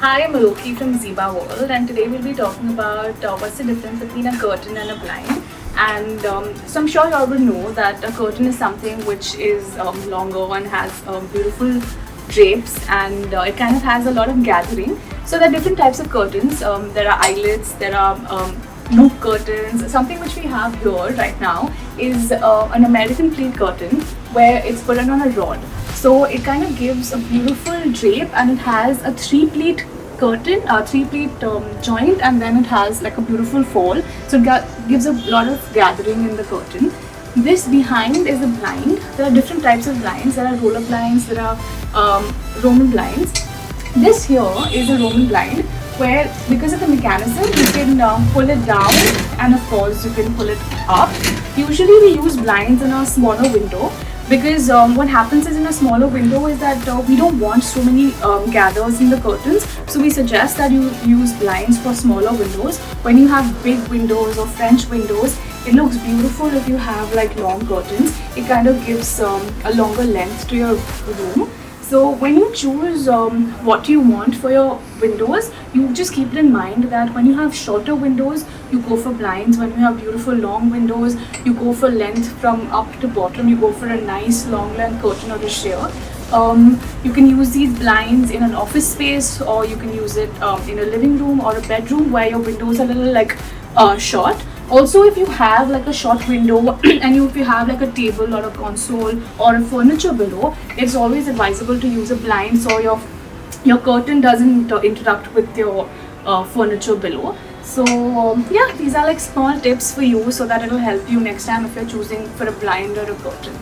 Hi, I'm Aloki from Zeba World, and today we'll be talking about what's the difference between a curtain and a blind. And so I'm sure you all will know that a curtain is something which is longer and has beautiful drapes, and it kind of has a lot of gathering. So there are different types of curtains. There are eyelets, there are loop curtains. Something which we have here right now is an American pleat curtain where it's put on a rod. So it kind of gives a beautiful drape, and it has a three-pleat curtain, a three-pleat joint, and then it has like a beautiful fall. So it gives a lot of gathering in the curtain. This behind is a blind. There are different types of blinds. There are roller blinds, there are Roman blinds. This here is a Roman blind where, because of the mechanism, you can pull it down, and of course you can pull it up. Usually we use blinds in a smaller window, because what happens is in a smaller window is that we don't want so many gathers in the curtains, so we suggest that you use blinds for smaller windows. When you have big windows or French windows, it looks beautiful if you have like long curtains. It kind of gives a longer length to your room. So when you choose what you want for your windows, you just keep it in mind that when you have shorter windows, you go for blinds. When you have beautiful long windows, you go for length from up to bottom. You go for a nice long length curtain or a sheer. You can use these blinds in an office space, or you can use it in a living room or a bedroom where your windows are a little like short. Also, if you have like a short window and if you have like a table or a console or a furniture below, it's always advisable to use a blind so your curtain doesn't interrupt with your furniture below. So yeah, these are like small tips for you so that it will help you next time if you're choosing for a blind or a curtain.